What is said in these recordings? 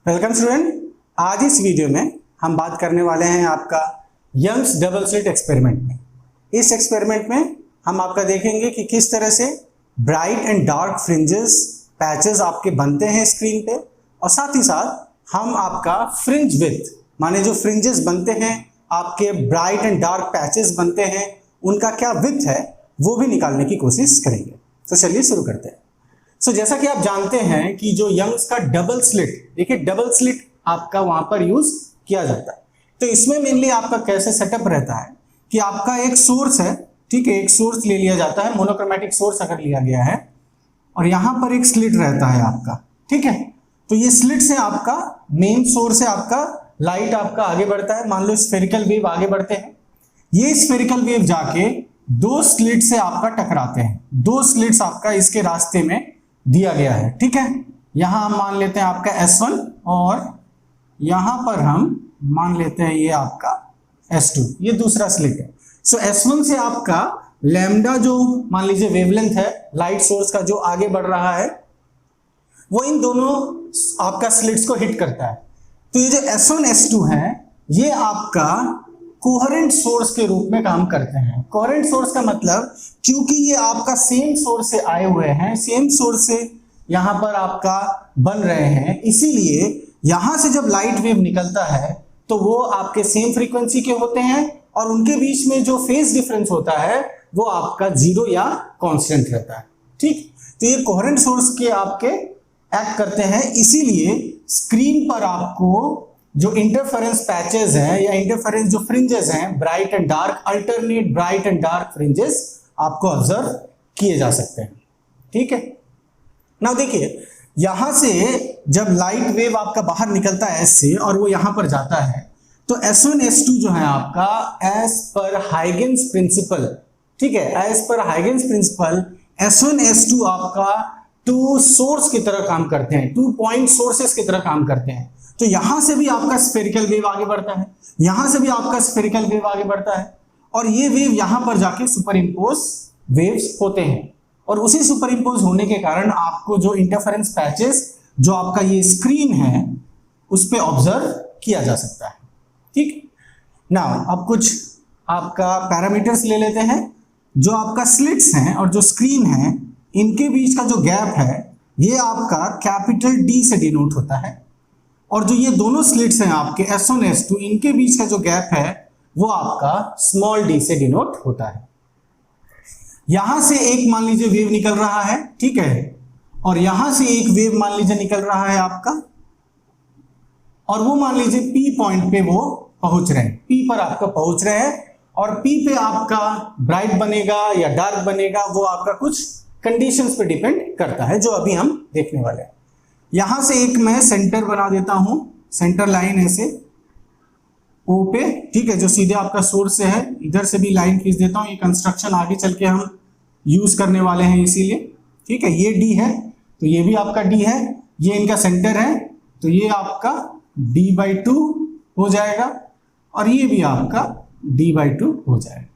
Welcome student. आज इस video में हम बात करने वाले हैं आपका यंग्स डबल स्लिट एक्सपेरिमेंट में। इस एक्सपेरिमेंट में हम आपका देखेंगे कि किस तरह से bright and dark fringes patches आपके बनते हैं स्क्रीन पे, और साथ ही साथ हम आपका फ्रिंज विड्थ माने जो फ्रिंजेस बनते हैं आपके ब्राइट एंड डार्क पैचेस बनते हैं उनका क्या विड्थ है वो भी निकालने की कोशिश करेंगे। तो चलिए शुरू करते हैं। जैसा कि आप जानते हैं कि जो यंग्स का डबल स्लिट, देखिए डबल स्लिट आपका वहां पर यूज किया जाता है। तो इसमें मेनली आपका कैसे सेटअप रहता है कि आपका एक सोर्स है, ठीक है, एक सोर्स ले लिया जाता है, मोनोक्रोमैटिक सोर्स अगर लिया गया है, और यहां पर एक स्लिट रहता है आपका, ठीक है। तो ये स्लिट से आपका मेन सोर्स से आपका लाइट आपका आगे बढ़ता है। मान लो स्फेरिकल वेव आगे बढ़ते हैं, ये स्फेरिकल वेव जाके दो स्लिट से आपका टकराते हैं। दो स्लिट्स आपका इसके रास्ते में दिया गया है, ठीक है। यहां हम मान लेते हैं आपका S1 और यहां पर हम मान लेते हैं ये आपका S2, ये दूसरा स्लिट है। सो S1 से आपका लैम्डा जो मान लीजिए वेवलेंथ है लाइट सोर्स का जो आगे बढ़ रहा है वो इन दोनों आपका स्लिट्स को हिट करता है। तो ये जो S1 S2 है ये आपका कोहेरेंट सोर्स के रूप में काम करते हैं। कोहेरेंट सोर्स का मतलब क्योंकि ये आपका सेम सोर्स से आए हुए हैं, सेम सोर्स से यहां पर आपका बन रहे हैं, इसीलिए यहां से जब लाइट वेव निकलता है तो वो आपके सेम फ्रीक्वेंसी के होते हैं और उनके बीच में जो फेज डिफरेंस होता है वो आपका जीरो या कांस्टेंट रहता है, ठीक। तो ये कोहेरेंट सोर्स के आपके एक्ट करते हैं, इसीलिए स्क्रीन पर आपको जो इंटरफेरेंस पैचेस हैं या इंटरफेरेंस जो फ्रिंजेस हैं bright and dark, alternate bright and dark fringes आपको ऑब्जर्व किए जा सकते हैं, ठीक है। नाउ देखिए यहां से जब लाइट वेव आपका बाहर निकलता है S से और वो यहां पर जाता है तो S1 S2 जो है आपका एज पर हाइगेन्स प्रिंसिपल, ठीक है, as per हाइगेन्स principal S1 S2 आपका टू सोर्स की तरह काम करते हैं, 2 पॉइंट सोर्सेस की तरह काम करते हैं। तो यहां से भी आपका स्फेरिकल वेव आगे बढ़ता है, यहां से भी आपका स्फेरिकल वेव आगे बढ़ता है, और ये वेव यहां पर जाके सुपर इंपोज वेव्स होते हैं, और उसी सुपर इंपोज होने के कारण आपको जो इंटरफेरेंस पैचेस जो आपका ये स्क्रीन है उस पर ऑब्जर्व किया जा सकता है, ठीक। नाउ अब कुछ आपका पैरामीटर्स ले लेते हैं। जो आपका स्लिट्स हैं और जो स्क्रीन है इनके बीच का जो गैप है ये आपका कैपिटल D से डिनोट होता है, और जो ये दोनों स्लिट्स हैं आपके S1 S2 इनके बीच का जो गैप है वो आपका स्मॉल d से डिनोट होता है। यहां से एक मान लीजिए वेव निकल रहा है, ठीक है, और यहां से एक वेव मान लीजिए निकल रहा है आपका, और वो मान लीजिए P पॉइंट पे वो पहुंच रहे हैं, P पर आपका पहुंच रहे हैं, और P पे आपका ब्राइट बनेगा या डार्क बनेगा वो आपका कुछ कंडीशंस पे डिपेंड करता है जो अभी हम देखने वाले हैं। यहां से एक मैं सेंटर बना देता हूं, सेंटर लाइन ऐसे O पे, ठीक है, जो सीधे आपका सोर्स से है, इधर से भी लाइन खींच देता हूं। ये कंस्ट्रक्शन आगे चल के हम यूज करने वाले हैं इसीलिए, ठीक है। ये D है तो ये भी आपका D है, ये इनका सेंटर है तो ये आपका D/2 हो जाएगा, और ये भी आपका D/2 हो जाएगा,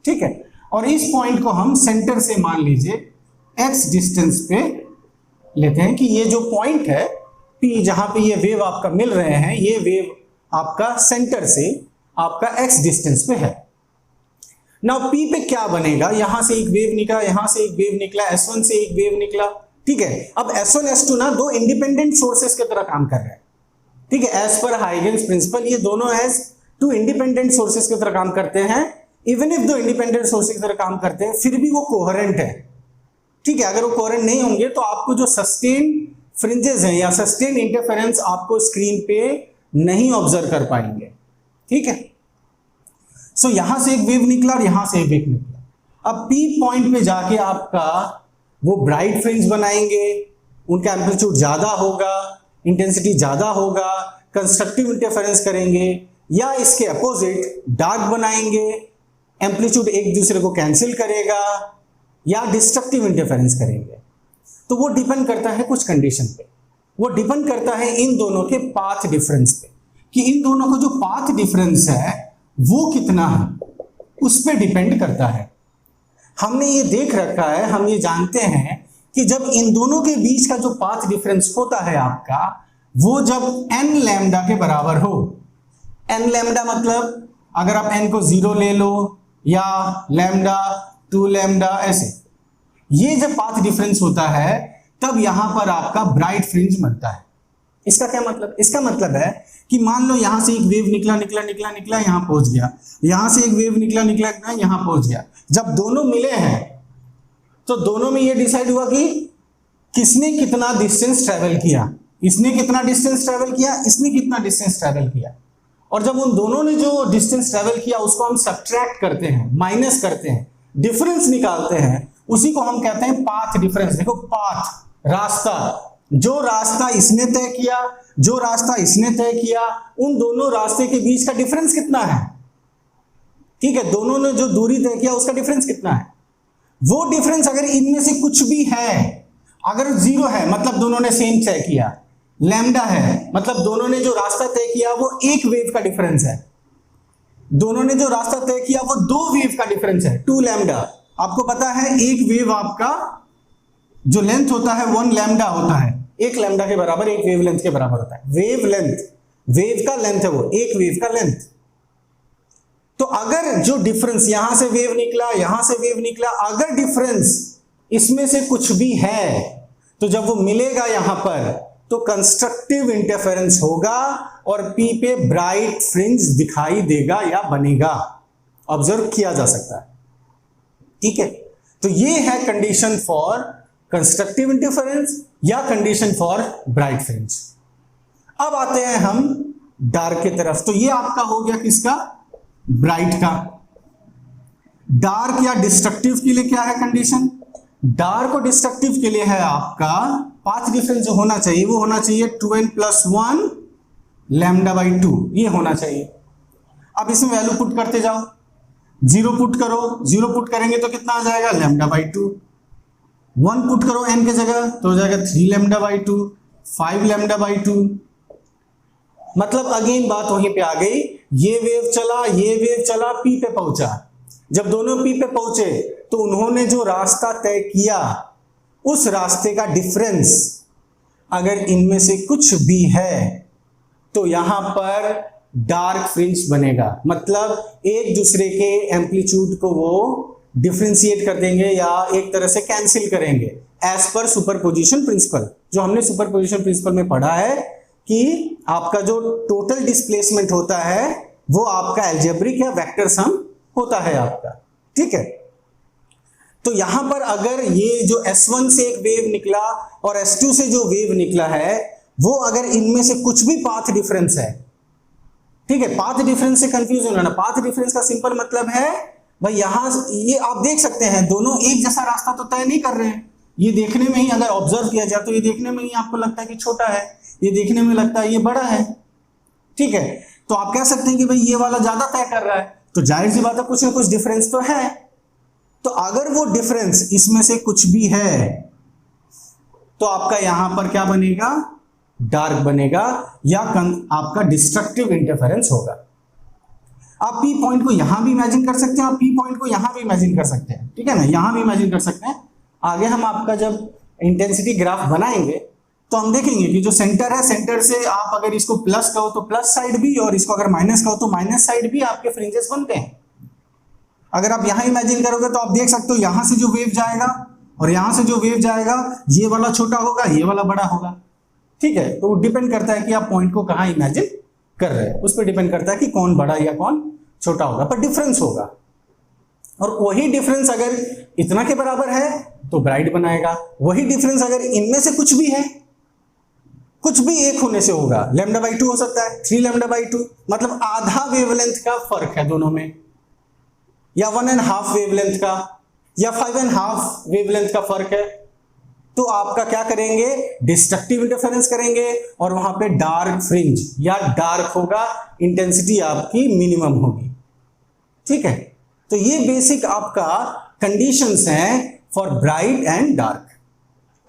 ठीक है। और इस पॉइंट को हम सेंटर से मान लीजिए x डिस्टेंस पे लेते हैं कि ये जो पॉइंट है P जहां पे ये वेव आपका मिल रहे हैं, ये वेव आपका सेंटर से आपका x डिस्टेंस पे है। नाउ P पे क्या बनेगा, यहां से एक वेव निकला, यहां से एक वेव निकला, S1 से एक वेव निकला, ठीक है। अब S1 S2 ना दो इंडिपेंडेंट सोर्सेस की तरह काम कर रहे हैं, ठीक है, एज पर हाइगेन्स प्रिंसिपल ये दोनों एज 2 इंडिपेंडेंट सोर्सेस की तरह काम करते हैं। इवन इफ 2 इंडिपेंडेंट सोर्सेस की तरह काम करते हैं फिर भी वो कोहेरेंट है, ठीक है। अगर वो कोहेरेंट नहीं होंगे तो आपको जो सस्टेन फ्रिंजेस हैं या सस्टेन इंटरफेरेंस आपको स्क्रीन पे नहीं ऑब्जर्व कर पाएंगे, ठीक है। सो यहां से एक वेव निकला और यहां से एक वेव निकला। अब P पॉइंट पे जाके आपका वो ब्राइट फ्रिंज बनाएंगे, उनका एम्पलीट्यूड ज्यादा होगा, इंटेंसिटी ज्यादा होगा, कंस्ट्रक्टिव इंटरफेरेंस करेंगे, या इसके अपोजिट डार्क बनाएंगे, एम्पलीट्यूड एक दूसरे को कैंसिल करेगा, या डिस्ट्रक्टिव इंटरफेरेंस करेंगे। तो वो डिपेंड करता है कुछ कंडीशन पे, वो डिपेंड करता है इन दोनों के पाथ डिफरेंस पे, कि इन दोनों का जो पाथ डिफरेंस है वो कितना है, उस पे डिपेंड करता है। हमने ये देख रखा है, हम ये जानते हैं कि जब इन दोनों के बीच का जो पाथ डिफरेंस होता है आपका वो जब n लैम्डा के बराबर हो। n लैम्डा मतलब अगर आप n को 0 ले लो या लैम्डा 2 लैम्डा ऐसे, ये जब पाथ डिफरेंस होता है तब यहां पर आपका ब्राइट फ्रिंज बनता है। इसका क्या मतलब? इसका मतलब है कि मान लो यहां से एक वेव निकला निकला निकला निकला यहां पहुंच गया, यहां से एक वेव निकला निकला निकला यहां पहुंच गया। जब दोनों मिले हैं तो दोनों में ये डिसाइड हुआ कि किसने कितना डिस्टेंस ट्रेवल किया। इसने कितना डिस्टेंस ट्रेवल किया, इसने कितना डिस्टेंस ट्रेवल किया। और जब उन दोनों ने जो डिस्टेंस ट्रेवल किया उसको हम सब्ट्रैक्ट करते हैं, माइनस करते हैं, डिफरेंस निकालते हैं, उसी को हम कहते हैं पाथ डिफरेंस। देखो पाथ, रास्ता, जो रास्ता इसने तय किया, जो रास्ता इसने तय किया, उन दोनों रास्ते के बीच का डिफरेंस कितना है। ठीक है, दोनों ने जो दूरी तय किया उसका डिफरेंस कितना है। वो डिफरेंस अगर इनमें से कुछ भी है, अगर 0 है मतलब दोनों ने सेम तय किया, लैम्डा है मतलब दोनों ने जो रास्ता तय किया वो एक वेव का डिफरेंस है, दोनों ने जो रास्ता तय किया वो 2 वेव का डिफरेंस है, 2 लैम्डा। आपको पता है एक वेव आपका जो लेंथ होता है 1 लैम्डा होता है, 1 लैम्डा के बराबर एक वेव लेंथ के बराबर होता है। वेव लेंथ, वेव का लेंथ है वो, एक वेव का लेंथ। तो अगर जो डिफरेंस यहां से वेव निकला, यहां से वेव निकला, अगर डिफरेंस इसमें से कुछ भी है तो जब वो मिलेगा यहां पर तो कंस्ट्रक्टिव इंटरफेरेंस होगा और पी पे ब्राइट फ्रिंज दिखाई देगा या बनेगा, ऑब्जर्व किया जा सकता है। ठीक है, तो ये है कंडीशन फॉर कंस्ट्रक्टिव इंटरफेरेंस या कंडीशन फॉर ब्राइट फ्रिंज। अब आते हैं हम डार्क की तरफ। तो ये आपका हो गया किसका? ब्राइट का। डार्क या डिस्ट्रक्टिव के लिए क्या है कंडीशन? डार्क और डिस्ट्रक्टिव के लिए है आपका पाथ डिफरेंस जो होना चाहिए वो होना चाहिए 2n + 1 λ/2, ये होना चाहिए। अब इसमें वैल्यू पुट करते जाओ, 0 पुट करो, 0 पुट करेंगे तो कितना आ जाएगा λ/2, 1 पुट करो n के जगह तो हो जाएगा 3 λ/2, 5 λ/2। मतलब अगेन बात वहीं पे आ गई, ये वेव चला, ये वेव चला, पी पे पहुंचा। जब दोनों पी पे पहुंचे तो उन्होंने जो रास्ता तय किया उस रास्ते का डिफरेंस अगर इनमें से कुछ भी है तो यहां पर डार्क फ्रिंज बनेगा। मतलब एक दूसरे के एम्पलीट्यूड को वो डिफरेंशिएट कर देंगे या एक तरह से कैंसिल करेंगे एज पर सुपरपोजिशन प्रिंसिपल। जो हमने सुपरपोजिशन प्रिंसिपल में पढ़ा है कि आपका जो टोटल डिस्प्लेसमेंट होता है वो आपका अलजेब्रिक या वेक्टर सम होता है आपका। ठीक है, तो यहां पर अगर ये जो S1 से एक वेव निकला और S2 से जो वेव निकला है वो अगर इनमें से कुछ भी पाथ डिफरेंस है, ठीक है, पाथ डिफरेंस से कंफ्यूज होना ना, पाथ डिफरेंस का सिंपल मतलब है भाई यहां ये आप देख सकते हैं दोनों एक जैसा रास्ता तो तय नहीं कर रहे हैं। ये देखने में ही अगर ऑब्जर्व किया जाए तो ये देखने में ही आपको लगता है कि छोटा है, ये देखने में लगता है ये बड़ा है। ठीक है, तो आप कह सकते हैं कि भाई ये वाला ज्यादा तय कर रहा है, तो जाहिर सी बात है कुछ ना कुछ डिफरेंस तो है। तो अगर वो डिफरेंस इसमें से कुछ भी है तो आपका यहां पर क्या बनेगा? डार्क बनेगा या आपका डिस्ट्रक्टिव इंटरफेरेंस होगा। आप पी पॉइंट को यहां भी इमेजिन कर सकते हैं, आप पी पॉइंट को यहां भी इमेजिन कर सकते हैं। ठीक है ना, यहां भी इमेजिन कर सकते हैं। आगे हम आपका जब इंटेंसिटी ग्राफ बनाएंगे तो हम देखेंगे कि जो सेंटर है, सेंटर से आप अगर इसको प्लस कहो तो प्लस साइड भी, और इसको अगर माइनस कहो तो माइनस साइड भी आपके फ्रिंजेस बनते हैं। अगर आप यहां इमेजिन करोगे तो आप देख सकते हो यहां से जो वेव जाएगा और यहां से जो वेव जाएगा ये वाला छोटा होगा, ये वाला बड़ा होगा। ठीक है, तो वो डिपेंड करता है कि आप पॉइंट को कहां इमेजिन कर रहे हैं, उस पर डिपेंड करता है कि कौन बड़ा या कौन छोटा होगा, पर डिफरेंस होगा। और वही डिफरेंस अगर इतना के बराबर है तो ब्राइट बनाएगा, वही डिफरेंस अगर इनमें से कुछ भी है, कुछ भी एक होने से होगा, λ/2 हो सकता है, 3 λ/2, मतलब आधा वेवलेंथ का फर्क है दोनों में, या 1.5 वेवलेंथ का, या 5.5 वेवलेंथ का फर्क है। तो आपका क्या करेंगे? डिस्ट्रक्टिव इंटरफेरेंस करेंगे और वहां पे डार्क फ्रिंज या डार्क होगा, इंटेंसिटी आपकी मिनिमम होगी। ठीक है, तो ये बेसिक आपका कंडीशंस हैं फॉर ब्राइट एंड डार्क।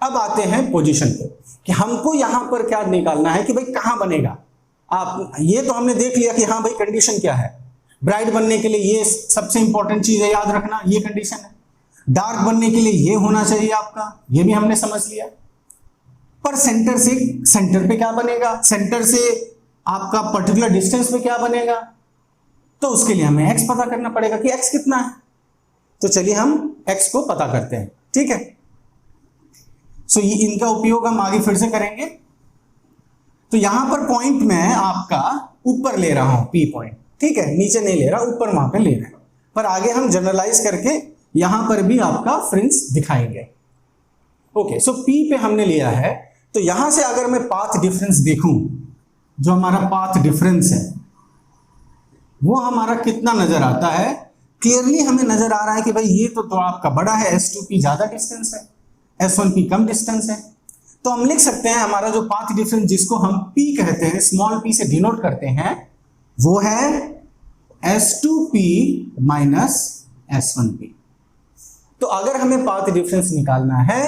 अब आते हैं पोजीशन पे कि हमको यहां पर क्या निकालना है कि भाई कहां बनेगा। आप ये तो हमने देख लिया कि हाँ भाई कंडीशन क्या है, ब्राइट बनने के लिए ये सबसे इंपॉर्टेंट चीज है, याद रखना ये कंडीशन है। डार्क बनने के लिए ये होना चाहिए आपका, ये भी हमने समझ लिया। पर सेंटर से सेंटर पे क्या बनेगा, सेंटर से आपका पर्टिकुलर डिस्टेंस पे क्या बनेगा, तो उसके लिए हमें x पता करना पड़ेगा कि x कितना है। तो चलिए हम x को पता करते हैं, ठीक है। सो ये इनका उपयोग हम आगे फिर से करेंगे। तो यहां पर पॉइंट मैं आपका ऊपर ले रहा हूं, P पॉइंट, ठीक है, नीचे नहीं ले रहा, ऊपर वहां पे ले रहे हैं, पर आगे हम जनरलाइज करके यहां पर भी आपका फ्रिंज दिखाएंगे। ओके, सो P पे हमने लिया है, तो यहां से अगर मैं पाथ डिफरेंस देखूं, जो हमारा पाथ डिफरेंस है वो हमारा कितना नजर आता है, क्लियरली हमें नजर आ रहा है कि भाई ये तो आपका बड़ा है, S2P ज्यादा डिस्टेंस है, S1P कम डिस्टेंस है। तो हम लिख सकते हैं हमारा जो पाथ डिफरेंस जिसको हम P कहते हैं, स्मॉल p से डिनोट करते हैं, वो है S2P माइनस S1P। तो अगर हमें पाथ डिफरेंस निकालना है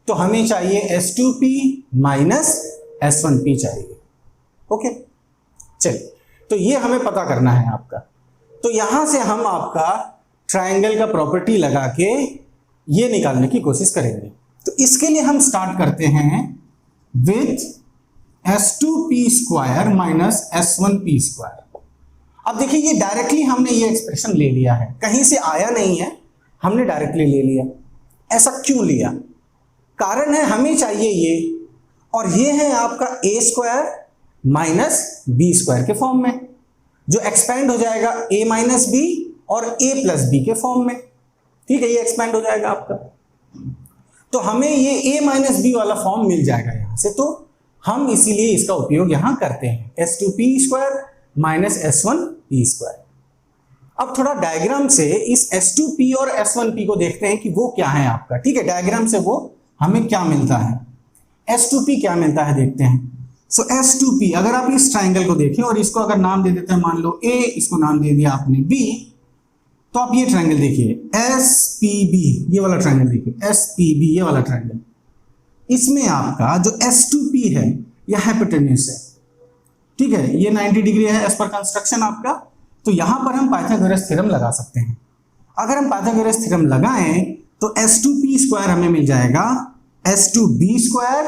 तो हमें चाहिए S2P माइनस S1P चाहिए। ओके, चलिए, तो ये हमें पता करना है आपका। तो यहां से हम आपका ट्रायंगल का प्रॉपर्टी लगा के ये निकालने की कोशिश करेंगे। तो इसके लिए हम स्टार्ट करते हैं with S2P square minus S1P square. अब देखिए ये डायरेक्टली हमने ये एक्सप्रेशन ले लिया है, कहीं से आया नहीं है, हमने डायरेक्टली ले लिया। ऐसा क्यों लिया? कारण है हमें चाहिए ये, और ये है आपका a square minus B square के फॉर्म में, जो एक्सपेंड हो जाएगा a माइनस बी और a प्लस बी के फॉर्म में, ठीक है, ये एक्सपेंड हो जाएगा आपका। तो हमें ये a माइनस बी वाला फॉर्म मिल जाएगा यहां से, तो हम इसीलिए इसका उपयोग यहां करते हैं, S2P square minus S1P square. अब थोड़ा डायग्राम से इस S2P और S1P को देखते हैं कि वो क्या है आपका, ठीक है, डायग्राम से वो हमें क्या मिलता है, S2P क्या मिलता है देखते हैं। सो S2P अगर आप इस ट्राइंगल को देखें और इसको अगर नाम दे देते हैं, मान लो A, इसको नाम दे दिया आपने B, तो आप ये ट्राइंगल देखिए SPB, ये वाला ट्राइंगल देखिए SPB, ये वाला ट्राइंगल, इसमें आपका जो S2P है यह हाइपोटेन्यूस है, ठीक है, ये 90 डिग्री है एज पर कंस्ट्रक्शन आपका। तो यहां पर हम पाइथागोरस थ्योरम लगा सकते हैं। अगर हम पाइथागोरस थ्योरम लगाएं तो S2P स्क्वायर हमें मिल जाएगा S2B square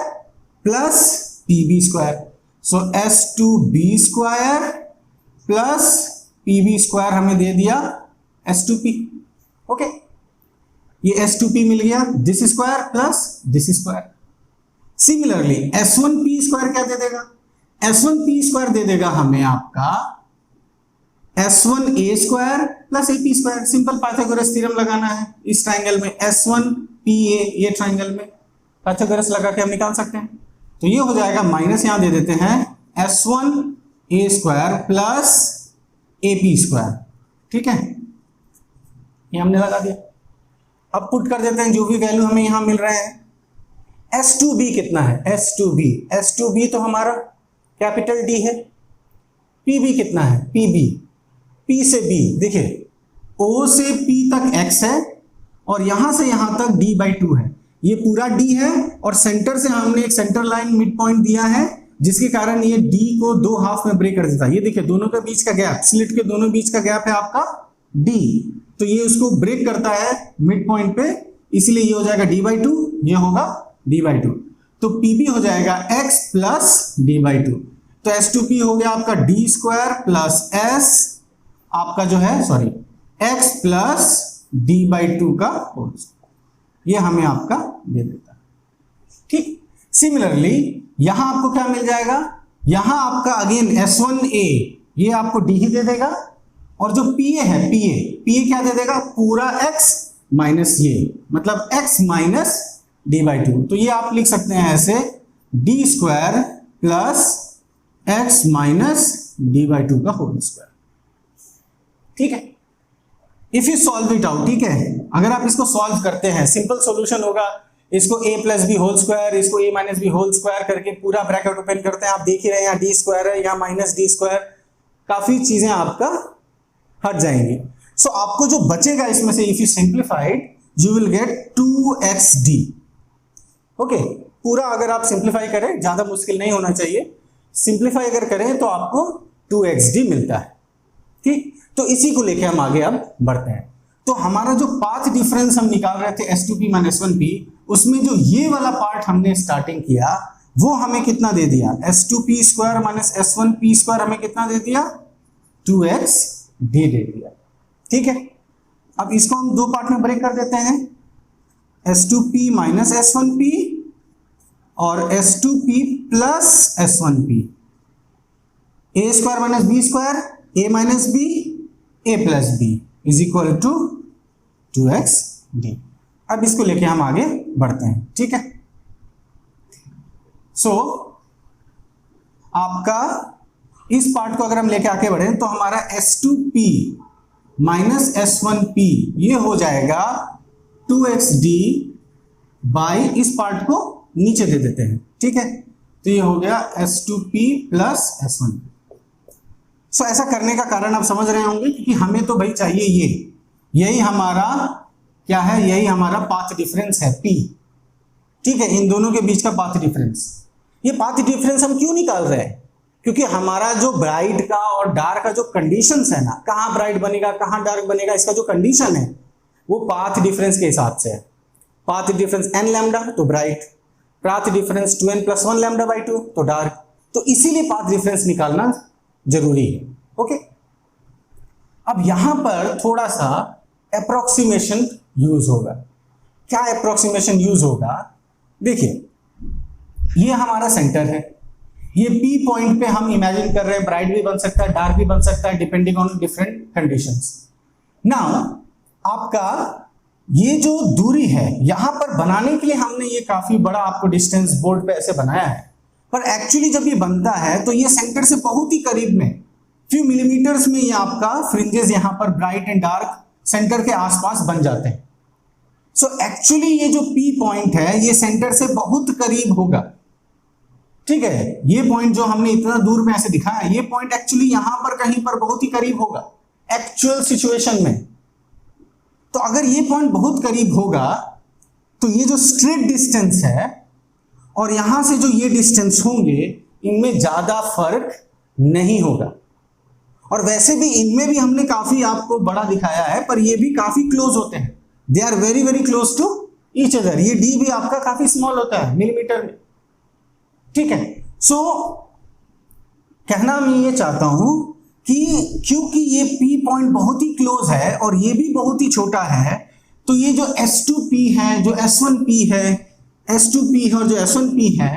plus PB square. So S2B square plus PB square हमें दे दिया S2P। ओके, ये S2P मिल गया, this square plus this square. Similarly S1P square क्या दे देगा, S1P स्क्वायर दे देगा हमें आपका S1A square plus AP square. Simple Pythagoras theorem लगाना है इस ट्राइंगल में, S1PA, ये ट्राइंगल में पाइथागोरस लगा के हम निकाल सकते हैं। तो ये हो जाएगा माइनस, यहां दे देते हैं S1A square plus AP square, ठीक है, ये हमने लगा दिया। अब पुट कर देते हैं जो भी वैल्यू हमें यहां मिल रहे हैं। S2B कितना है, S2B तो हमारा कैपिटल D है। PB कितना है, P से B, देखिए O से P तक x है और यहां से यहां तक D/2 है, ये पूरा D है, और सेंटर से हमने एक सेंटर लाइन मिड पॉइंट दिया है जिसके कारण ये D को दो हाफ में ब्रेक कर देता है। ये देखिए दोनों के बीच का गैप, स्लिट के दोनों बीच का गैप है आपका D, तो ये उसको ब्रेक करता है मिड पॉइंट पे, इसलिए ये हो जाएगा D/2, ये होगा D/2। तो PB हो जाएगा x प्लस D/2। तो S2P हो गया आपका D स्क्वायर प्लस S आपका जो है सॉरी x प्लस D/2 का होल, ये हमें आपका दे देता है, ठीक। सिमिलरली यहां आपको क्या मिल जाएगा, यहां आपका अगेन S1A, ये आपको D ही दे देगा, और जो PA है PA क्या दे देगा, पूरा x माइनस ये, मतलब x माइनस D/2। तो ये आप लिख सकते हैं ऐसे D square plus x minus D/2 का होल स्क्वायर, ठीक है। If you solve it out, ठीक है, अगर आप इसको सॉल्व करते हैं, सिंपल सॉल्यूशन होगा, इसको a plus B whole square, इसको a minus B whole square करके पूरा ब्रैकेट ओपन करते हैं। आप देख ही रहे हैं यहाँ D स्क्वायर है, यहाँ माइनस D स्क्वायर, काफी चीजें आपका हट जाएंगी। सो आपको जो बचेगा इसमें से, if you simplified you will get 2xd। Okay, पूरा अगर आप सिंप्लीफाई करें, ज्यादा मुश्किल नहीं होना चाहिए, सिंप्लीफाई अगर करें तो आपको 2xd मिलता है, ठीक। तो इसी को लेके हम आगे अब बढ़ते हैं। तो हमारा जो पाथ डिफरेंस हम निकाल रहे थे S2P माइनस S1P, उसमें जो ये वाला पार्ट हमने स्टार्टिंग किया वो हमें कितना दे दिया, s2p square minus s1p square हमें कितना दे दिया, 2xd दे दिया। ठीक है, अब इसको हम दो पार्ट में ब्रेक कर देते हैं, s2p माइनस s1p और s2p plus s1p, a square minus b square, a minus b, a plus b is equal to 2xd। अब इसको लेके हम आगे बढ़ते हैं। ठीक है, सो आपका इस पार्ट को अगर हम लेके आगे बढ़े तो हमारा s2p माइनस s1p ये हो जाएगा 2xd बाई, इस पार्ट को नीचे दे देते हैं। ठीक है, तो ये हो गया s2p प्लस s1p। सो ऐसा करने का कारण आप समझ रहे होंगे कि हमें तो भाई चाहिए यही हमारा क्या है, यही हमारा पाथ डिफरेंस है p। ठीक है, इन दोनों के बीच का पाथ डिफरेंस। ये पाथ डिफरेंस हम क्यों निकाल रहे हैं, क्योंकि हमारा जो ब्राइट का और डार्क का जो कंडीशंस है ना, कहाँ ब्राइट बनेगा कहाँ डार्क बनेगा, इसका जो कंडीशन है वो पाथ डिफरेंस के हिसाब से है। पाथ डिफरेंस n लैम्डा तो bright, path difference 2n plus 1 lambda by 2 तो डार्क, तो इसीलिए पाथ डिफरेंस निकालना जरूरी है। ओके, अब यहां पर थोड़ा सा अप्रोक्सीमेशन यूज होगा। क्या अप्रोक्सीमेशन यूज होगा, देखिए ये हमारा सेंटर है, ये P पॉइंट पे हम इमेजिन कर रहे हैं ब्राइट भी बन सकता है डार्क भी बन सकता है depending on different conditions. Now आपका ये जो दूरी है यहां पर बनाने के लिए हमने ये काफी बड़ा आपको डिस्टेंस बोर्ड पे ऐसे बनाया है, पर एक्चुअली जब ये बनता है तो ये सेंटर से बहुत ही करीब में फ्यू मिलीमीटर्स में ये आपका फ्रिंजेस यहां पर ब्राइट एंड डार्क सेंटर के आसपास बन जाते हैं। सो एक्चुअली ये जो P पॉइंट है ये सेंटर से बहुत करीब होगा। ठीक है, ये पॉइंट जो हमने इतना दूर में ऐसे दिखाया है, ये पॉइंट एक्चुअली यहां पर कहीं पर बहुत ही करीब होगा एक्चुअल सिचुएशन में। तो अगर ये पॉइंट बहुत करीब होगा तो ये जो स्ट्रेट डिस्टेंस है और यहां से जो ये डिस्टेंस होंगे इनमें ज्यादा फर्क नहीं होगा। और वैसे भी इनमें भी हमने काफी आपको बड़ा दिखाया है, पर ये भी काफी क्लोज होते हैं, they are very very close to each other. ये d भी आपका काफी स्मॉल होता है मिलीमीटर में। ठीक है, सो कहना मैं ये चाहता हूं कि क्योंकि ये P पॉइंट बहुत ही क्लोज है और ये भी बहुत ही छोटा है, तो ये जो S2P है, जो S1P है, S2P है और जो S1P है,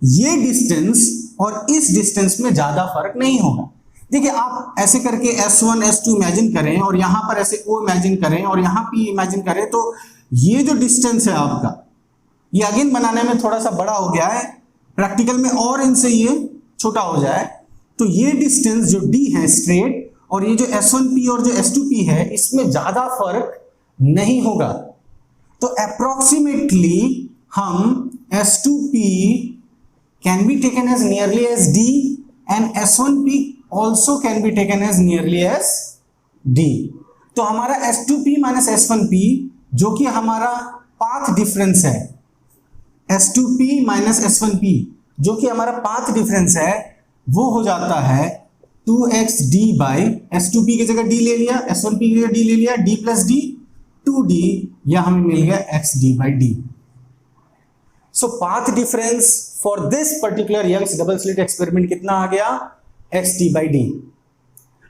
ये डिस्टेंस और इस डिस्टेंस में ज्यादा फर्क नहीं होगा। देखिए आप ऐसे करके S1 S2 इमेजिन करें और यहां पर ऐसे O इमेजिन करें और यहां P इमेजिन करें, तो ये जो डिस्टेंस है आपका ये अगेन बनाने में थोड़ा सा बड़ा हो गया है, प्रैक्टिकल में और इनसे ये छोटा हो जाए। तो ये डिस्टेंस जो d है स्ट्रेट और ये जो S1P और जो S2P है इसमें ज्यादा फर्क नहीं होगा। तो अप्रोक्सीमेटली हम S2P can be taken as nearly as d and S1P also can be taken as nearly as d। तो हमारा S2P माइनस S1P जो कि हमारा पाथ डिफरेंस है, S2P माइनस S1P जो कि हमारा पाथ डिफरेंस है, वो हो जाता है 2xd बाई S2P की जगह d ले लिया, S1P की जगह d ले लिया, d प्लस d 2d, या हमें मिल गया xd by d। So path difference for this particular Young's double slit experiment कितना आ गया, xd बाई d।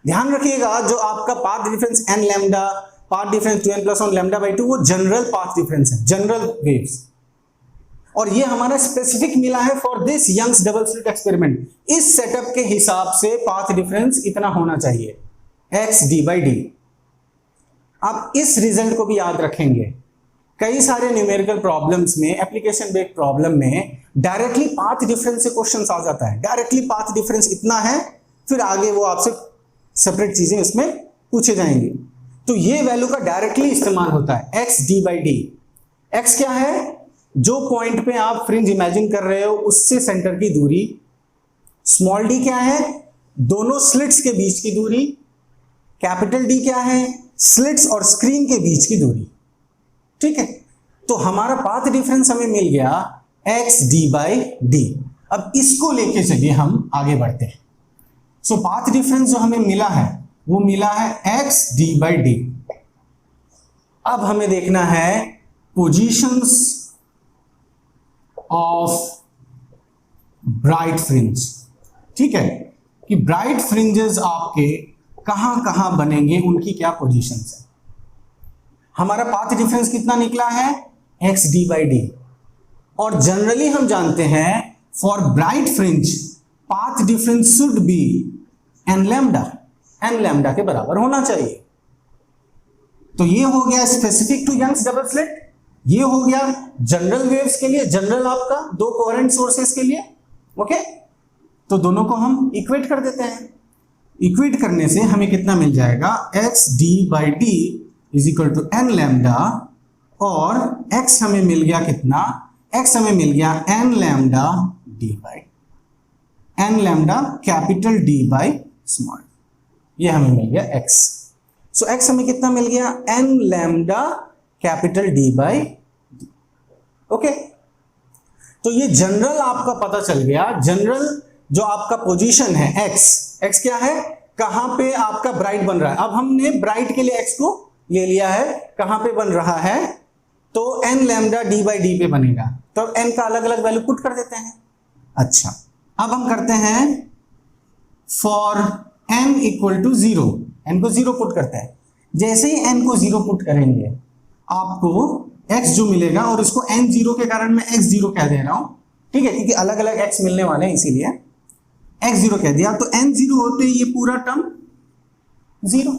ध्यान रखिएगा जो आपका path difference n lambda, path difference 2n plus 1 lambda by 2 वो जनरल पाथ डिफरेंस है, जनरल वेव्स, और ये हमारा स्पेसिफिक मिला है for this Young's double slit experiment. इस सेटअप के हिसाब से पाथ डिफरेंस इतना होना चाहिए xd बाई d। आप इस रिजल्ट को भी याद रखेंगे, कई सारे न्यूमेरिकल प्रॉब्लम्स में, एप्लीकेशन बेस्ड प्रॉब्लम में डायरेक्टली पाथ डिफरेंस से क्वेश्चंस आ जाता है, डायरेक्टली पाथ डिफरेंस इतना है, फिर आगे वो आपसे सेपरेट चीजें इसमें पूछे जाएंगी। तो ये वैल्यू का डायरेक्टली इस्तेमाल होता है xd बाई d। x क्या है, जो पॉइंट पे आप फ्रिंज इमेजिन कर रहे हो उससे सेंटर की दूरी, स्मॉल d क्या है, दोनों स्लिट्स के बीच की दूरी, कैपिटल D क्या है, स्लिट्स और स्क्रीन के बीच की दूरी। ठीक है, तो हमारा पाथ डिफरेंस हमें मिल गया xd बाई d। अब इसको लेके चलिए हम आगे बढ़ते हैं। सो पाथ डिफरेंस जो हमें मिला है वो मिला है xd बाई d। अब हमें देखना है पोजीशंस ऑफ ब्राइट फ्रिंज। ठीक है, कि ब्राइट फ्रिंजेस आपके कहां कहां बनेंगे, उनकी क्या पोजीशन है। हमारा पाथ डिफरेंस कितना निकला है, एक्स डी बाई डी। और जनरली हम जानते हैं for bright fringe path difference should be N lambda के बराबर होना चाहिए। तो ये हो गया specific to Young's double slit, ये हो गया जनरल वेव्स के लिए, जनरल आपका दो कोहेरेंट सोर्सेस के लिए। ओके, तो दोनों को हम इक्वेट कर देते हैं। इक्वेट करने से हमें कितना मिल जाएगा, X D by D is equal to N lambda, और x हमें मिल गया कितना, x हमें मिल गया N lambda D by N lambda capital D by small, ये हमें मिल गया x। सो x हमें कितना मिल गया, N lambda capital D by D. Okay, तो ये जनरल आपका पता चल गया। जनरल जो आपका पोजीशन है x क्या है, कहां पे आपका ब्राइट बन रहा है। अब हमने ब्राइट के लिए x को ले लिया है, कहां पे बन रहा है, तो N lambda D by D पे बनेगा। तो एन का अलग अलग वैल्यू पुट कर देते हैं। अच्छा, अब हम करते हैं for N equal to 0, N को 0 पुट करते हैं। जैसे ही एन को 0 पुट करेंगे आपको x जो मिलेगा, और इसको n 0 के कारण मैं x 0 कह दे रहा हूं। ठीक है, क्योंकि अलग अलग x मिलने वाले हैं, इसीलिए x 0 कह दिया। तो n 0 होते ये पूरा टर्म 0।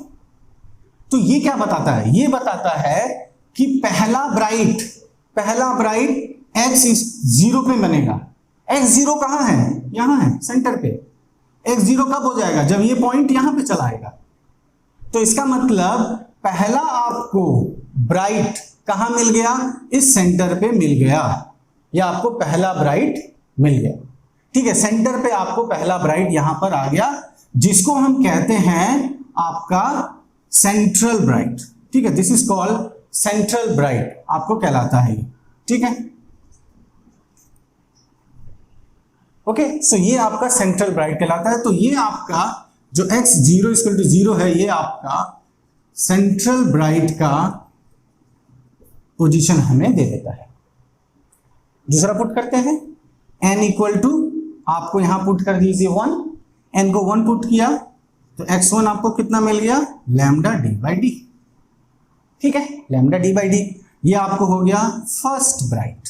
तो ये क्या बताता है, ये बताता है कि पहला ब्राइट x 0 पे बनेगा। x 0 कहां है, यहां है सेंटर पे। x 0 कब हो जाएगा, जब ये पॉइंट यहां पे चला आएगा। तो इसका मतलब पहला आपको ब्राइट कहां मिल गया, इस सेंटर पे मिल गया, या आपको पहला ब्राइट मिल गया। ठीक है, सेंटर पे आपको पहला ब्राइट यहां पर आ गया, जिसको हम कहते हैं आपका सेंट्रल ब्राइट। ठीक है, this is called central bright, आपको कहलाता है। ठीक है, ओके, सो ये आपका सेंट्रल ब्राइट कहलाता है। तो ये आपका जो x 0 इक्वल टू 0 है, ये आपका सेंट्रल ब्राइट का पोजीशन हमें दे देता है। दूसरा पुट करते हैं, n इक्वल टू आपको यहां पुट कर दीजिए 1, n को 1 पुट किया तो x1 आपको कितना मिल गया, लैम्डा डी बाई डी। ठीक है, लैम्डा डी बाई डी, ये आपको हो गया फर्स्ट ब्राइट,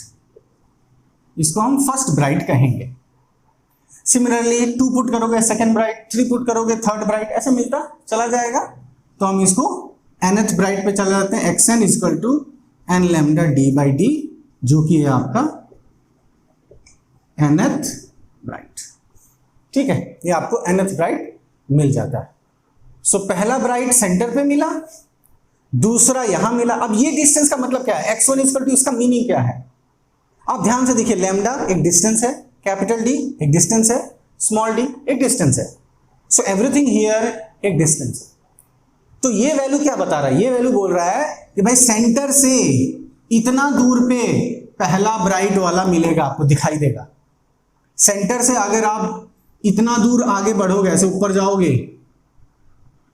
इसको हम फर्स्ट ब्राइट कहेंगे। सिमिलरली 2 पुट करोगे सेकंड ब्राइट, 3 पुट करोगे थर्ड ब्राइट, ऐसे मिलता चला जाएगा। तो हम इसको nth ब्राइट पे चले जाते हैं, xn equal to N lambda D by D, जो कि है आपका nth ब्राइट। ठीक है, ये आपको nth ब्राइट मिल जाता है। सो पहला ब्राइट सेंटर पे मिला, दूसरा यहां मिला। अब ये डिस्टेंस का मतलब क्या है, x1 इक्वल टू, इसका मीनिंग क्या है, आप ध्यान से देखिए। लैम्डा एक डिस्टेंस है, कैपिटल डी एक डिस्टेंस है, स्मॉल डी एक डिस्टेंस है। सो एवरीथिंग हियर एक डिस्टेंस है। तो ये वैल्यू क्या बता रहा है, ये वैल्यू बोल रहा है कि भाई सेंटर से इतना दूर पे पहला ब्राइट वाला मिलेगा, आपको दिखाई देगा। सेंटर से अगर आप इतना दूर आगे बढ़ोगे, ऐसे ऊपर जाओगे,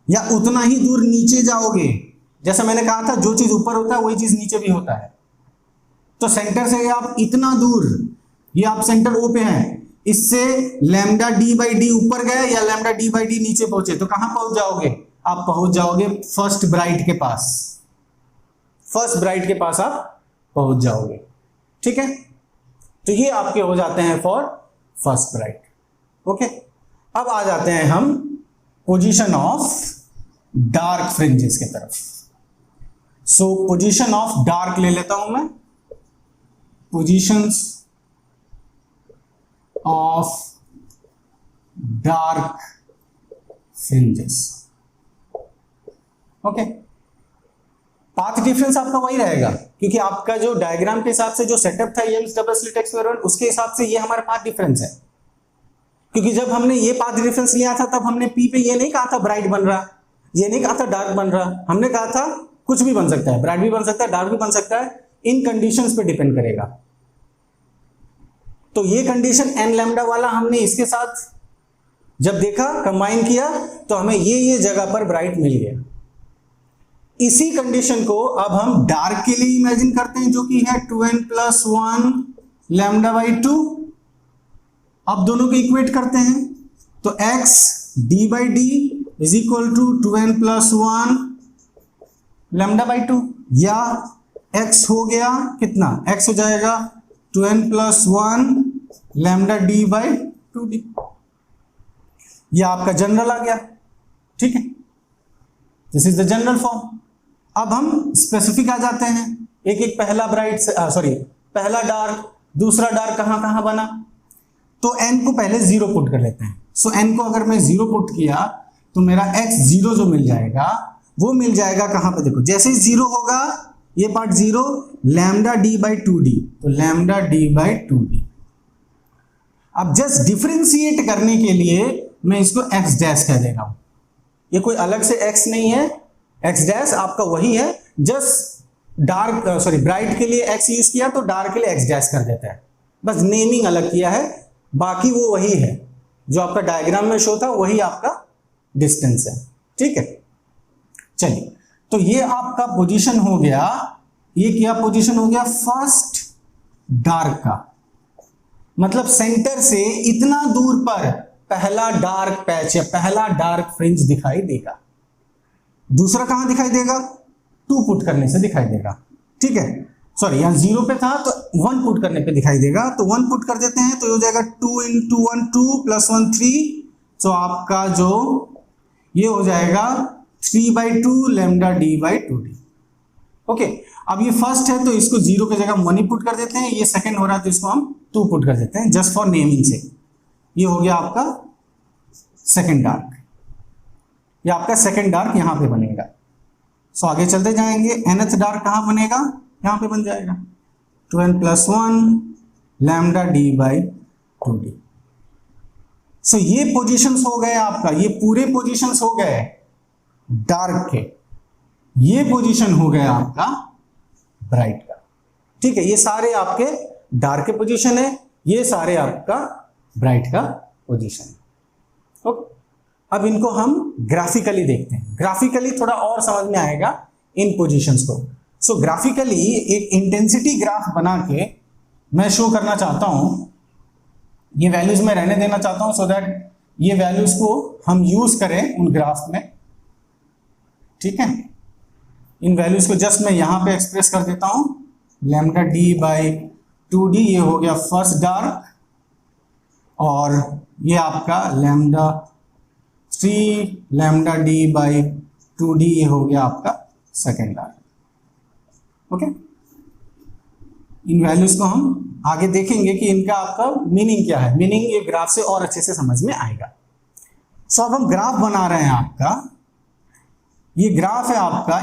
या उतना ही दूर नीचे जाओगे, जैसा मैंने कहा था जो चीज ऊपर होता है वही चीज नीचे भी होता है। तो सेंटर से आप इतना दूर, ये आप सेंटर ओ पे हैं, इससे लैम्डा डी बाई डी ऊपर गए या लैम्डा डी बाई डी नीचे पहुंचे, तो कहां पहुंच जाओगे, आप पहुंच जाओगे फर्स्ट ब्राइट के पास। फर्स्ट ब्राइट के पास आप पहुंच जाओगे। ठीक है, तो ये आपके हो जाते हैं फॉर फर्स्ट ब्राइट। ओके, अब आ जाते हैं हम पोजीशन ऑफ डार्क फ्रिंजेस की तरफ। सो पोजीशन ऑफ डार्क ले लेता हूं मैं, positions of dark fringes. Okay, path difference आपका वही रहेगा, क्योंकि आपका जो डायग्राम के हिसाब से जो सेटअप था यंग्स डबल स्लिट एक्सपेरिमेंट, उसके हिसाब से ये हमारा पाथ डिफरेंस है। क्योंकि जब हमने ये पाथ डिफरेंस लिया था तब हमने पी पे ये नहीं कहा था ब्राइट बन रहा, ये नहीं कहा था डार्क बन रहा, हमने कहा था कुछ भी बन सकता है, ब्राइट भी बन सकता है, डार्क भी बन सकता है, इन कंडीशंस पे डिपेंड करेगा। तो ये कंडीशन एन लैम्डा वाला हमने इसके साथ जब देखा, कंबाइन किया, तो हमें ये जगह पर ब्राइट मिल गया। इसी कंडीशन को अब हम डार्क के लिए इमेजिन करते हैं, जो कि है 2n + 1 लैम्डा बाई 2। अब दोनों को इक्वेट करते हैं तो x d by D is equal to 2n plus 1 lambda by 2, या x हो गया कितना, x हो जाएगा 2n plus 1 lambda D by 2d। यह आपका जनरल आ गया, ठीक है, this is the general form. अब हम स्पेसिफिक आ जाते हैं, एक एक पहला पहला डार्क दूसरा डार्क कहां कहां बना, तो n को पहले 0 पुट कर लेते हैं। सो n को अगर मैं 0 पुट किया तो मेरा x0 जो मिल जाएगा वो मिल जाएगा कहां पे, देखो जैसे ही 0 होगा ये part 0, lambda D by 2d, तो लैम्डा डी बाई 2d। अब जस्ट डिफरेंशिएट करने के लिए मैं इसको x डैश कह दे रहा हूं, ये कोई अलग से x नहीं है, x डैश आपका वही है, जस्ट डार्क ब्राइट के लिए x यूज किया तो डार्क के लिए x डैश कर देता है, बस नेमिंग अलग किया है, बाकी वो वही है जो आपका डायग्राम में शो था, वही आपका डिस्टेंस है, ठीक है। चलिए, तो ये आपका पोजीशन हो गया, ये क्या पोजीशन हो गया, फर्स्ट डार्क का, मतलब सेंटर से इतना दूर पर पहला डार्क पैच या पहला डार्क फ्रिंज दिखाई देगा। दूसरा कहां दिखाई देगा, 2 पुट करने से दिखाई देगा, ठीक है, सॉरी यहां 0 पे था तो 1 पुट करने पे दिखाई देगा, तो 1 पुट कर देते हैं तो ये हो जाएगा 2 into 1 2 प्लस 1 3, तो आपका जो ये हो जाएगा 3 by 2 lambda D by 2d। Okay, अब ये फर्स्ट है तो इसको 0 की जगह 1 ही पुट कर देते हैं, ये सेकंड हो रहा है तो इसको हम 2 पुट कर देते हैं जस्ट फॉर नेमिंग से। ये हो गया आपका सेकंड डार्क, ये आपका सेकंड डार्क यहां पे बनेगा। सो आगे चलते जाएंगे, nth डार्क कहां बनेगा, यहां पे बन जाएगा 2n plus 1 lambda D by 2d। सो ये पोजीशंस हो गए आपका, ये पूरे पोजीशंस हो गए डार्क के, ये पोजीशन हो गया आपका ब्राइट का, ठीक है, ये सारे आपके डार्क के पोजीशन है, ये सारे आपका ब्राइट का पोजीशन है। ओके, अब इनको हम ग्राफिकली देखते हैं, ग्राफिकली थोड़ा और समझ में आएगा इन पोजीशंस को। सो ग्राफिकली एक इंटेंसिटी ग्राफ बना के मैं शो करना चाहता हूं, ये वैल्यूज में रहने देना चाहता हूं सो दैट ये वैल्यूज को हम यूज करें उन ग्राफ में, ठीक है। इन वैल्यूज को जस्ट मैं यहां पे एक्सप्रेस कर देता हूं, लैम्डा डी बाई 2d, ये हो गया फर्स्ट डार्क, और ये आपका lambda 3 lambda D by 2d, ये हो गया आपका सेकेंड डार्क। ओके, इन वैल्यूज को हम आगे देखेंगे कि इनका आपका मीनिंग क्या है, मीनिंग ये ग्राफ से और अच्छे से समझ में आएगा। सो अब हम ग्राफ बना रहे हैं आपका, ये ग्राफ है आपका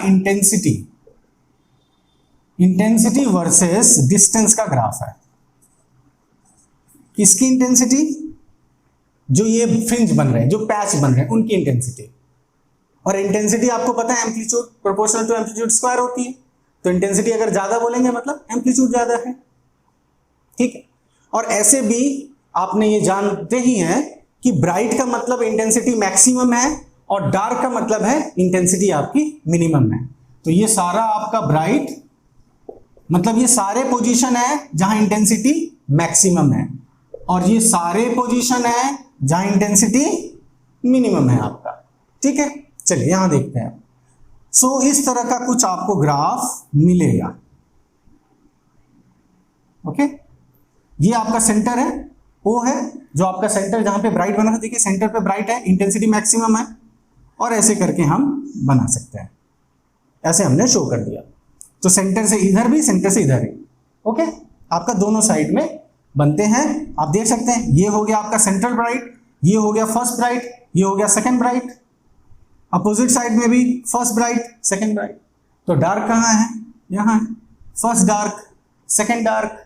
इंटेंसिटी वर्सेस डिस्टेंस का ग्राफ है। किसकी इंटेंसिटी, जो ये फ्रिंज बन रहे हैं, जो पैच बन रहे हैं, उनकी इंटेंसिटी। और इंटेंसिटी आपको पता है amplitude proportional to amplitude square होती है, तो इंटेंसिटी अगर ज्यादा बोलेंगे मतलब एम्पलीट्यूड ज्यादा है, ठीक है। और ऐसे भी आपने ये जानते ही हैं कि ब्राइट का मतलब इंटेंसिटी मैक्सिमम है और डार्क का मतलब है इंटेंसिटी आपकी मिनिमम है। तो ये सारा आपका ब्राइट मतलब ये सारे पोजीशन है जहां इंटेंसिटी मैक्सिमम है, और ये सारे पोजीशन है जहां इंटेंसिटी मिनिमम है आपका, ठीक है। चलिए यहां देखते हैं। सो इस तरह का कुछ आपको ग्राफ मिलेगा। ओके, ये आपका सेंटर है, वो है जो आपका सेंटर जहां पे ब्राइट बना था, देखिए सेंटर पे ब्राइट है, इंटेंसिटी मैक्सिमम है, और ऐसे करके हम बना सकते हैं। ऐसे हमने शो कर दिया, तो सेंटर से इधर भी, सेंटर से इधर भी, ओके, आपका दोनों साइड में बनते हैं। आप देख सकते हैं ये हो गया आपका सेंट्रल ब्राइट, ये हो गया फर्स्ट ब्राइट, ये हो गया सेकंड ब्राइट, अपोजिट साइड में भी फर्स्ट ब्राइट सेकंड ब्राइट। तो डार्क कहाँ है, यहाँ है, फर्स्ट डार्क सेकंड डार्क,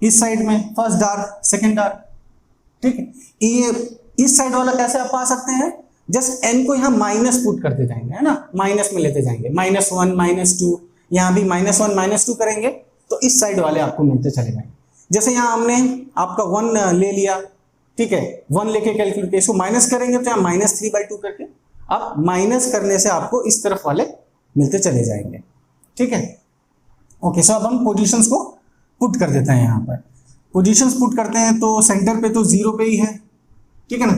इस साइड में फर्स्ट डार्क सेकंड डार्क, ठीक है। ये इस साइड वाला कैसे आप पा सकते हैं, जस्ट n को यहाँ माइनस पुट करते जाएंगे, है ना, माइनस में लेते जाएंगे, -1 -2, यहाँ भी -1 -2 करेंगे तो इस साइड वाले आपको मिलते चले जाएंगे। जैसे यहाँ हमने आपका 1 ले लिया, ठीक है, 1 लेके कैलकुलेट किया, इसको माइनस करेंगे तो यहाँ -3/2 करके आप माइनस करने से आपको इस तरफ वाले मिलते चले जाएंगे, ठीक है। ओके, सो अब हम पोजीशंस को पुट कर देते हैं यहाँ पर। पोजीशंस पुट करते हैं तो सेंटर पे तो 0 पे ही है, ठीक है ना,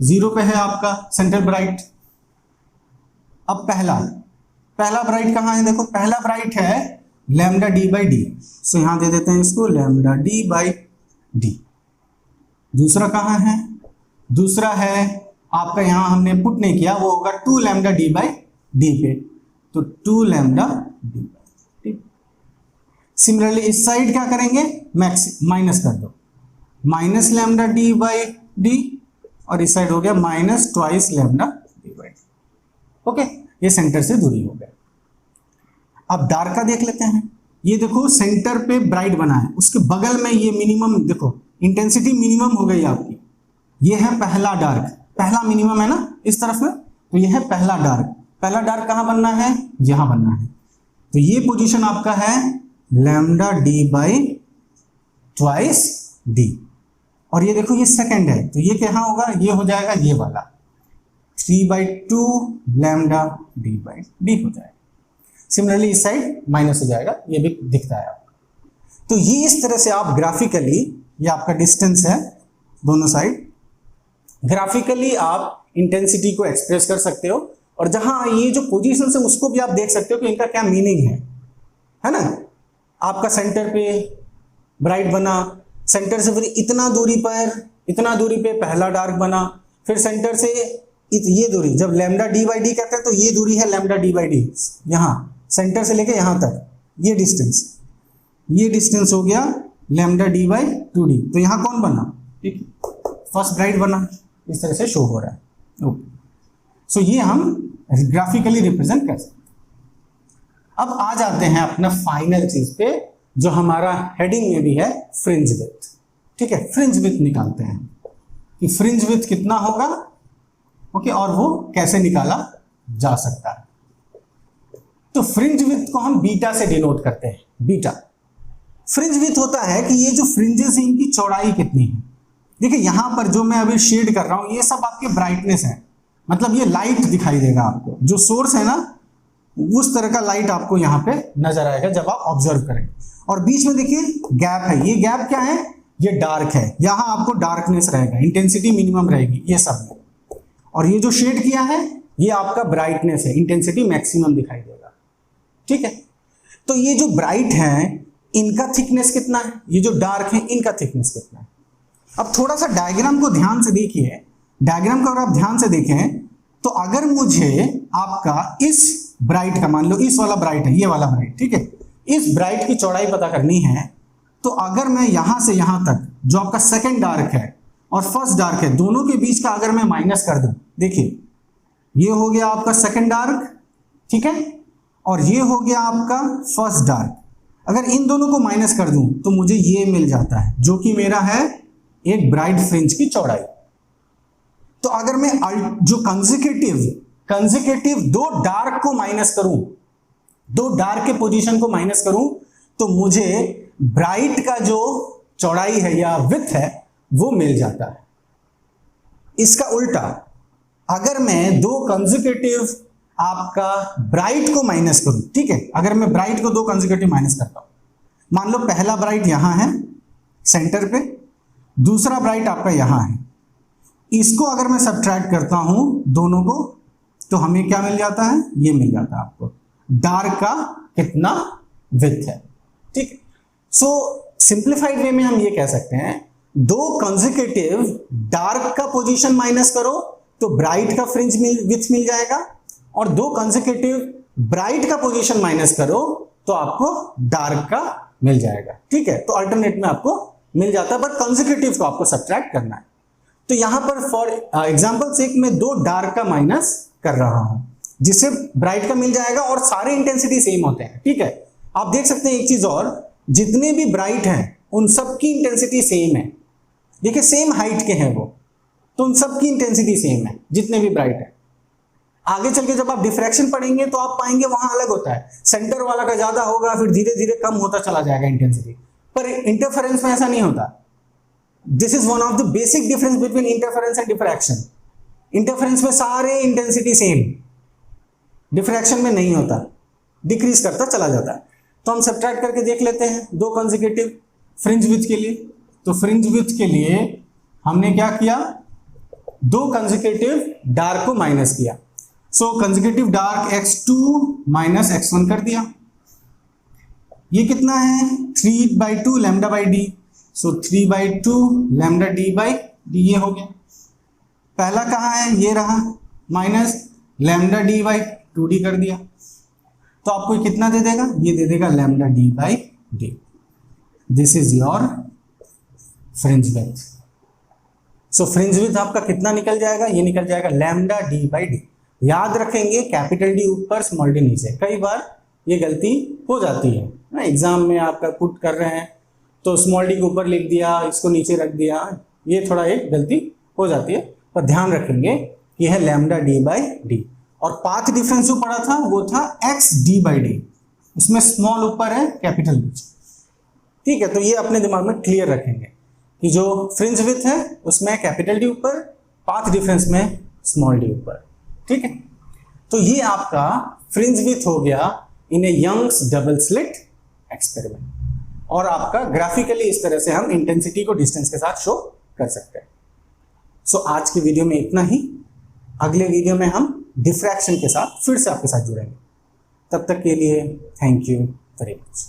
0 पे है आपका सेंटर ब्राइट। अब पहला ब्राइट कहाँ है, देखो पहला ब्राइट है लैम्डा डी बाई डी, सो यहां दे देते हैं इसको लैम्डा डी बाई डी। दूसरा कहाँ है, दूसरा है आपका, यहां हमने पुट नहीं किया, वो होगा 2 लैम्डा डी बाई डी पे, तो 2 lambda D by D. Similarly इस साइड क्या करेंगे, माइनस कर दो, minus lambda D by D, और इस साइड हो गया minus twice lambda D by D. Okay, ये सेंटर से दूरी हो गया। अब डार्क का देख लेते हैं। ये देखो सेंटर पे ब्राइट बना है, उसके बगल में ये मिनिमम, देखो इंटेंसिटी मिनिमम हो गई आपकी, ये है पहला डार्क, पहला मिनिमम है ना इस तरफ में, तो ये है पहला डार्क। पहला डार्क कहाँ बनना है, यहां बनना है, तो ये पोजीशन आपका है lambda D by twice D. और ये देखो ये सेकंड है, तो ये क्या होगा, ये हो जाएगा ये वाला 3/2 लैम्डा डी बाई डी हो जाएगा। सिमिलरली इस साइड माइनस हो जाएगा, ये भी दिखता है आपको। तो ये इस तरह से आप ग्राफिकली, ये आपका डिस्टेंस है दोनों साइड, ग्राफिकली आप इंटेंसिटी को एक्सप्रेस कर सकते हो। और जहां ये जो पोजीशन है उसको भी आप देख सकते हो कि इनका क्या मीनिंग है ना। आपका सेंटर पे ब्राइट बना, सेंटर से फिर इतना दूरी पे पहला डार्क बना, फिर सेंटर से ये दूरी, जब लैम्डा डी बाई डी कहते हैं तो ये दूरी है लैम्डा डी बाई डी, यहां सेंटर से लेके यहां तक ये डिस्टेंस हो गया लैम्डा डी बाई 2d। तो यहां कौन बना, ठीक है, फर्स्ट ब्राइट बना, इस तरह से शो हो रहा है। ओके, सो ये हम ग्राफिकली रिप्रेजेंट कर सकते हैं। अब आ जाते हैं अपना फाइनल चीज पे, जो हमारा हेडिंग में भी है, फ्रिंज विड्थ। ठीक है, फ्रिंज विड्थ निकालते हैं कि फ्रिंज विड्थ कितना होगा, ओके, और वो कैसे निकाला जा सकता है। तो फ्रिंज विड्थ को हम बीटा से डिनोट करते हैं। बीटा फ्रिंज विड्थ होता है कि ये जो फ्रिंजेस हैं इनकी चौड़ाई कितनी है। देखिए यहां पर जो मैं अभी शेड कर रहा हूं ये सब आपके ब्राइटनेस है, मतलब ये लाइट दिखाई देगा आपको, जो सोर्स है ना उस तरह का लाइट आपको यहां पे नजर आएगा जब आप ऑब्जर्व करेंगे। और बीच में देखिए गैप है, ये गैप क्या है, ये डार्क है, यहां आपको डार्कनेस रहेगा, इंटेंसिटी मिनिमम रहेगी ये सब में। और ये जो शेड किया है ये आपका ब्राइटनेस है, इंटेंसिटी मैक्सिमम दिखाई देगा। ठीक है, तो ये जो ब्राइट है इनका थिकनेस कितना है, ये जो डार्क है इनका थिकनेस कितना है। अब थोड़ा सा डायग्राम को ध्यान से देखिए, डायग्राम को अगर आप ध्यान से देखें तो अगर मुझे आपका इस ब्राइट का, मान लो इस वाला ब्राइट है, ये वाला ब्राइट, ठीक है, इस ब्राइट की चौड़ाई पता करनी है, तो अगर मैं यहां से यहां तक जो आपका सेकंड डार्क है और फर्स्ट डार्क है दोनों के बीच का अगर मैं माइनस कर दूं, देखिए ये हो गया आपका सेकंड डार्क, ठीक है, और ये हो गया आपका फर्स्ट डार्क। अगर इन दोनों को माइनस कर दूं तो मुझे ये मिल जाता है जो कि मेरा है एक ब्राइट फ्रिंज की चौड़ाई। तो अगर मैं जो कंसेक्यूटिव दो डार्क को माइनस करूं, दो डार्क के पोजीशन को माइनस करूं, तो मुझे ब्राइट का जो चौड़ाई है या विड्थ है वो मिल जाता है। इसका उल्टा अगर मैं दो कंसेक्यूटिव आपका ब्राइट को माइनस करूं, ठीक है, अगर मैं ब्राइट को दो कंसेक्यूटिव माइनस करता हूं, मान लो पहला ब्राइट यहां है सेंटर पे, दूसरा ब्राइट आपका यहां है, इसको अगर मैं सब्ट्रैक्ट करता हूं दोनों को तो हमें क्या मिल जाता है, ये मिल जाता है आपको डार्क का कितना विड्थ है। ठीक, सो सिंप्लीफाइड वे में हम ये कह सकते हैं दो कंसेक्यूटिव डार्क का पोजीशन माइनस करो तो ब्राइट का फ्रिंज विड्थ मिल जाएगा, और दो कंसेक्यूटिव ब्राइट का पोजीशन माइनस करो तो आपको डार्क का मिल जाएगा। ठीक है, तो अल्टरनेट में आपको मिल जाता है, बट कंसेक्यूटिव को आपको सब्ट्रैक्ट करना है। तो यहां पर फॉर एग्जांपल से मैं दो डार्क का माइनस कर रहा हूं जिससे ब्राइट का मिल जाएगा, और सारे इंटेंसिटी सेम होते हैं। ठीक है, आप देख सकते हैं एक चीज और, जितने भी ब्राइट हैं उन सबकी इंटेंसिटी सेम है। देखिए सेम हाइट के हैं वो, तो उन सबकी इंटेंसिटी सेम है जितने भी ब्राइट है। आगे चल के जब आप डिफ्रैक्शन पढ़ेंगे तो आप पाएंगे वहां अलग होता है, सेंटर वाला का ज्यादा होगा, फिर धीरे धीरे कम होता चला जाएगा इंटेंसिटी, पर इंटरफेरेंस में ऐसा नहीं होता। This is one of the basic difference between interference and diffraction. Interference में सारे इंटेंसिटी सेम, डिफ्रैक्शन में नहीं होता, डिक्रीज करता चला जाता है। तो हम सब्ट्रैक्ट करके देख लेते हैं दो कंसेक्यूटिव फ्रिंज विड्थ के लिए। तो फ्रिंज विड्थ के लिए हमने क्या किया, दो कंसेक्यूटिव डार्क को माइनस किया। सो consecutive dark x2 minus x1 कर दिया। ये कितना है 3/2 lambda by D. So 3/2 lambda D by D, ये हो गया। पहला कहाँ है, ये रहा, minus lambda D by 2d कर दिया। तो आपको कितना दे देगा, ये दे देगा lambda D by D. This is your fringe width. So fringe width आपका कितना निकल जाएगा, ये निकल जाएगा लैम्डा डी बाई डी। याद रखेंगे कैपिटल डी ऊपर स्मॉल डी नीचे, कई बार ये गलती हो जाती है ना, एग्जाम में आपका पुट कर रहे हैं तो स्मॉल डी के ऊपर लिख दिया, इसको नीचे रख दिया, ये थोड़ा एक गलती हो जाती है। पर ध्यान रखेंगे कि है लैम्डा डी बाई डी। और पाथ डिफरेंस जो पड़ा था वो था एक्स डी बाई डी, उसमें स्मॉल ऊपर है कैपिटल नीचे। ठीक है, तो ये अपने दिमाग में क्लियर रखेंगे कि जो फ्रिंज विड्थ है उसमें कैपिटल डी ऊपर, पाथ डिफरेंस में स्मॉल डी ऊपर। ठीक है, तो ये आपका फ्रिंज विड्थ हो गया इन ए यंग्स डबल स्लिट एक्सपेरिमेंट। और आपका ग्राफिकली इस तरह से हम इंटेंसिटी को डिस्टेंस के साथ शो कर सकते हैं। सो आज की वीडियो में इतना ही। अगले वीडियो में हम डिफ्रैक्शन के साथ फिर से आपके साथ जुड़ेंगे। तब तक के लिए थैंक यू वेरी मच।